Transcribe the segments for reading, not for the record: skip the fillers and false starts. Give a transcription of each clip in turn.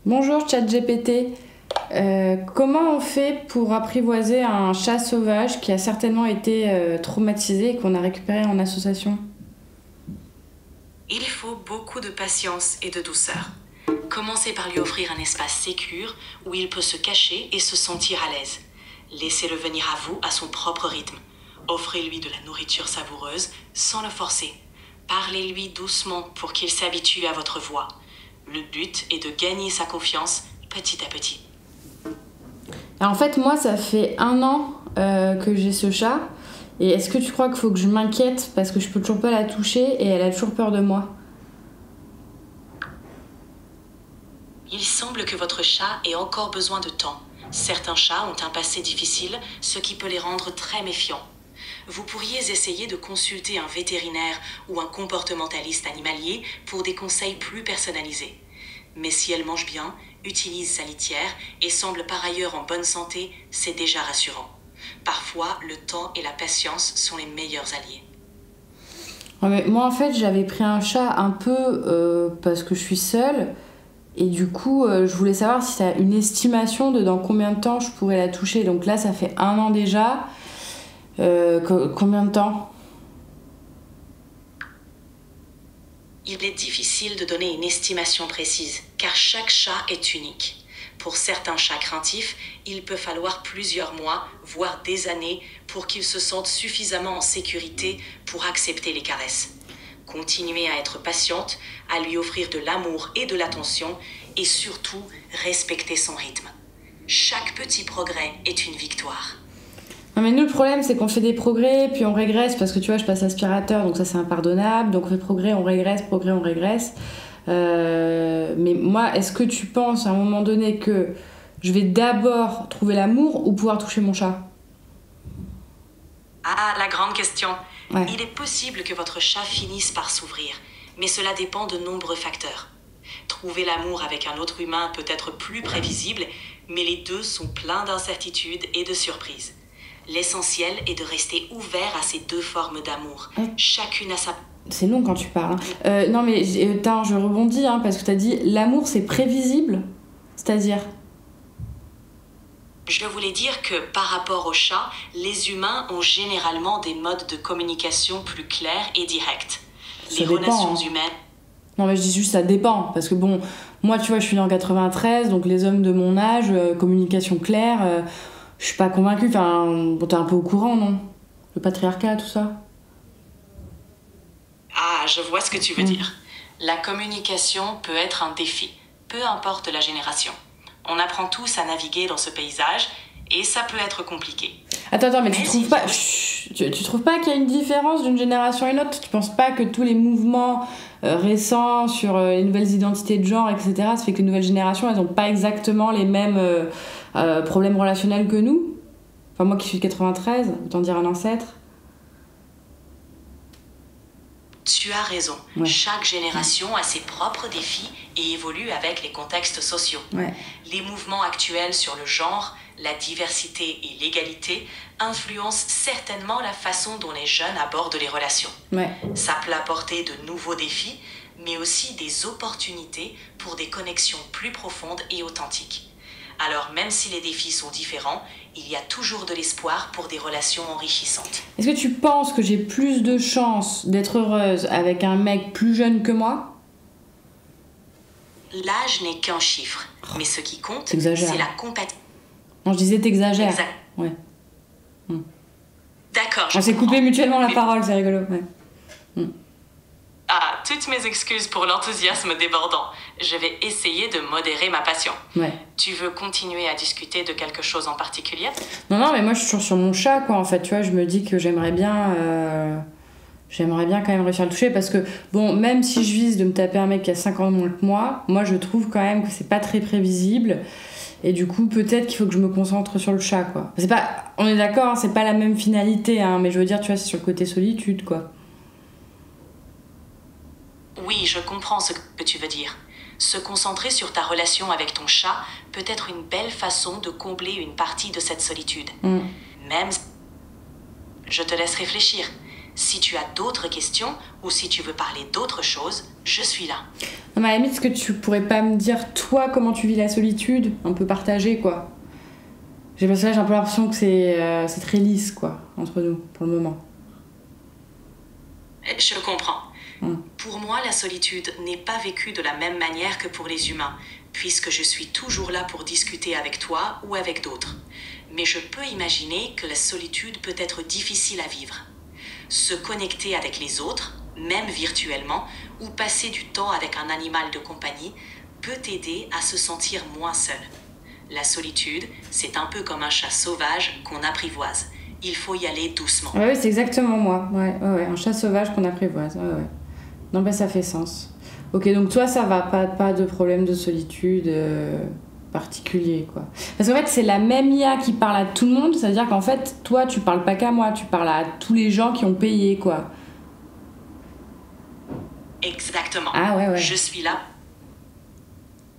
Bonjour ChatGPT. Comment on fait pour apprivoiser un chat sauvage qui a certainement été traumatisé et qu'on a récupéré en association? Il faut beaucoup de patience et de douceur. Commencez par lui offrir un espace sécure où il peut se cacher et se sentir à l'aise. Laissez-le venir à vous à son propre rythme. Offrez-lui de la nourriture savoureuse sans le forcer. Parlez-lui doucement pour qu'il s'habitue à votre voix. Le but est de gagner sa confiance petit à petit. En fait, moi, ça fait 1 an que j'ai ce chat. Et est-ce que tu crois qu'il faut que je m'inquiète parce que je peux toujours pas la toucher et elle a toujours peur de moi? Il semble que votre chat ait encore besoin de temps. Certains chats ont un passé difficile, ce qui peut les rendre très méfiants. Vous pourriez essayer de consulter un vétérinaire ou un comportementaliste animalier pour des conseils plus personnalisés. Mais si elle mange bien, utilise sa litière et semble par ailleurs en bonne santé, c'est déjà rassurant. Parfois, le temps et la patience sont les meilleurs alliés. Ouais, mais moi, en fait, j'avais pris un chat un peu parce que je suis seule. Et du coup, je voulais savoir si tu as une estimation de dans combien de temps je pourrais la toucher. Donc là, ça fait 1 an déjà. Combien de temps? Il est difficile de donner une estimation précise, car chaque chat est unique. Pour certains chats craintifs, il peut falloir plusieurs mois, voire des années, pour qu'ils se sentent suffisamment en sécurité pour accepter les caresses. Continuez à être patiente, à lui offrir de l'amour et de l'attention, et surtout, respecter son rythme. Chaque petit progrès est une victoire. Non, mais nous, le problème, c'est qu'on fait des progrès, puis on régresse, parce que tu vois, je passe aspirateur, donc ça, c'est impardonnable. Donc on fait progrès, on régresse. Mais moi, est-ce que tu penses à un moment donné que je vais d'abord trouver l'amour ou pouvoir toucher mon chat? Ah, la grande question. Ouais. Il est possible que votre chat finisse par s'ouvrir, mais cela dépend de nombreux facteurs. Trouver l'amour avec un autre humain peut être plus prévisible, mais les deux sont pleins d'incertitudes et de surprises. L'essentiel est de rester ouvert à ces deux formes d'amour. Chacune a sa... C'est long quand tu parles. Non, mais attends, je rebondis, parce que t'as dit l'amour, c'est prévisible. C'est-à-dire? Je voulais dire que par rapport aux chats, les humains ont généralement des modes de communication plus clairs et directs. Les relations humaines... Non, mais je dis juste ça dépend. Parce que bon, moi, tu vois, je suis née en 93, donc les hommes de mon âge, communication claire, je suis pas convaincue. Enfin, bon, t'es un peu au courant, non? Le patriarcat, tout ça. Ah, je vois ce que tu veux dire. La communication peut être un défi, peu importe la génération. On apprend tous à naviguer dans ce paysage et ça peut être compliqué. Attends, mais tu trouves pas... tu trouves pas qu'il y a une différence d'une génération à une autre? Tu penses pas que tous les mouvements récents sur les nouvelles identités de genre, etc., ça fait que les nouvelles générations, elles ont pas exactement les mêmes problèmes relationnels que nous? Enfin, moi qui suis de 93, autant dire un ancêtre. Tu as raison. Ouais. Chaque génération a ses propres défis et évolue avec les contextes sociaux. Ouais. Les mouvements actuels sur le genre, la diversité et l'égalité influencent certainement la façon dont les jeunes abordent les relations. Ouais. Ça peut apporter de nouveaux défis, mais aussi des opportunités pour des connexions plus profondes et authentiques. Alors même si les défis sont différents, il y a toujours de l'espoir pour des relations enrichissantes. Est-ce que tu penses que j'ai plus de chances d'être heureuse avec un mec plus jeune que moi? L'âge n'est qu'un chiffre, mais ce qui compte, T'exagères. c'est la compatibilité. Non, je disais t'exagères. Exact. Ouais. D'accord. On s'est coupé mutuellement la Mais- parole, c'est rigolo. Ouais. Ah, toutes mes excuses pour l'enthousiasme débordant. Je vais essayer de modérer ma passion. Ouais. Tu veux continuer à discuter de quelque chose en particulier? Non, mais moi je suis toujours sur mon chat, quoi. En fait, tu vois, je me dis que j'aimerais bien quand même réussir à le toucher parce que, bon, même si je vise de me taper un mec qui a 5 ans de moins que moi je trouve quand même que c'est pas très prévisible. Et du coup, peut-être qu'il faut que je me concentre sur le chat, quoi. C'est pas, on est d'accord, c'est pas la même finalité, mais je veux dire, tu vois, c'est sur le côté solitude, quoi. Oui, je comprends ce que tu veux dire. Se concentrer sur ta relation avec ton chat peut être une belle façon de combler une partie de cette solitude. Même... Je te laisse réfléchir. Si tu as d'autres questions ou si tu veux parler d'autre chose, je suis là. Non, mais à la limite, est-ce que tu pourrais pas me dire, toi, comment tu vis la solitude? Un peu partagé, quoi. Parce que là, j'ai un peu l'impression que c'est très lisse, quoi, entre nous, pour le moment. Je comprends. Pour moi, la solitude n'est pas vécue de la même manière que pour les humains, puisque je suis toujours là pour discuter avec toi ou avec d'autres. Mais je peux imaginer que la solitude peut être difficile à vivre. Se connecter avec les autres, même virtuellement, ou passer du temps avec un animal de compagnie, peut t'aider à se sentir moins seul. La solitude, c'est un peu comme un chat sauvage qu'on apprivoise. Il faut y aller doucement. Ouais, c'est exactement moi. Ouais, un chat sauvage qu'on apprivoise. Ouais. Non, ça fait sens. Ok, donc toi, ça va, pas de problème de solitude particulier, quoi. Parce qu'en fait, c'est la même IA qui parle à tout le monde, c'est-à-dire qu'en fait, toi, tu parles pas qu'à moi, tu parles à tous les gens qui ont payé, quoi. Exactement. Ah ouais. Je suis là.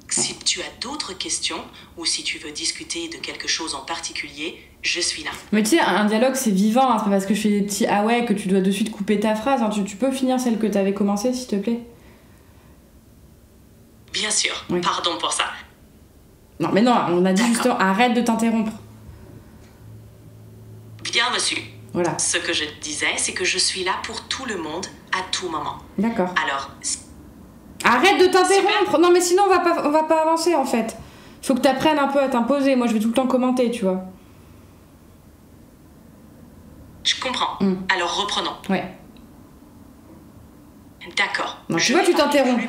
Si tu as d'autres questions ou si tu veux discuter de quelque chose en particulier, je suis là. Mais tu sais, un dialogue c'est vivant, hein, c'est pas parce que je fais des petits ah ouais que tu dois de suite couper ta phrase. Hein. Tu peux finir celle que t'avais commencée, s'il te plaît? Bien sûr, oui. Pardon pour ça. Non, mais non, on a dit justement arrête de t'interrompre. Bien reçu. Voilà. Ce que je te disais, c'est que je suis là pour tout le monde à tout moment. D'accord. Alors. Arrête de t'interrompre! Non, mais sinon, on va pas avancer, en fait. Faut que t'apprennes un peu à t'imposer. Moi, je vais tout le temps commenter, tu vois. Je comprends. Alors, reprenons. Ouais. D'accord. Non, tu vois, tu t'interromps.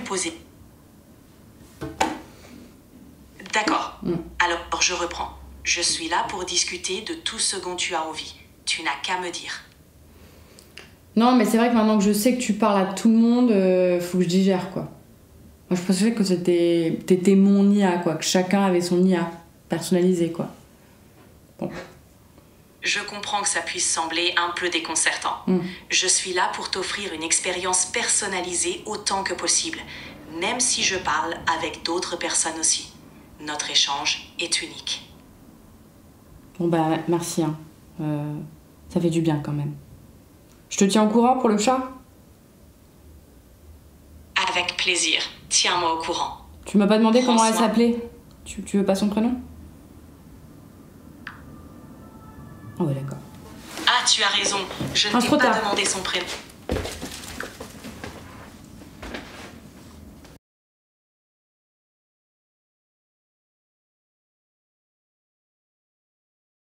D'accord. Alors, je reprends. Je suis là pour discuter de tout ce dont tu as envie. Tu n'as qu'à me dire. Non, mais c'est vrai que maintenant que je sais que tu parles à tout le monde, faut que je digère, quoi. Moi, je pensais que t'étais mon IA, quoi. Que chacun avait son IA personnalisé, quoi. Bon. Je comprends que ça puisse sembler un peu déconcertant. Je suis là pour t'offrir une expérience personnalisée autant que possible, même si je parle avec d'autres personnes aussi. Notre échange est unique. Bon, merci. Hein. Ça fait du bien, quand même. Je te tiens au courant pour le chat? Avec plaisir. Tiens-moi au courant. Tu m'as pas demandé comment elle s'appelait? Tu veux pas son prénom? Ah ouais, d'accord. Ah, tu as raison. Je ne t'ai pas demandé son prénom.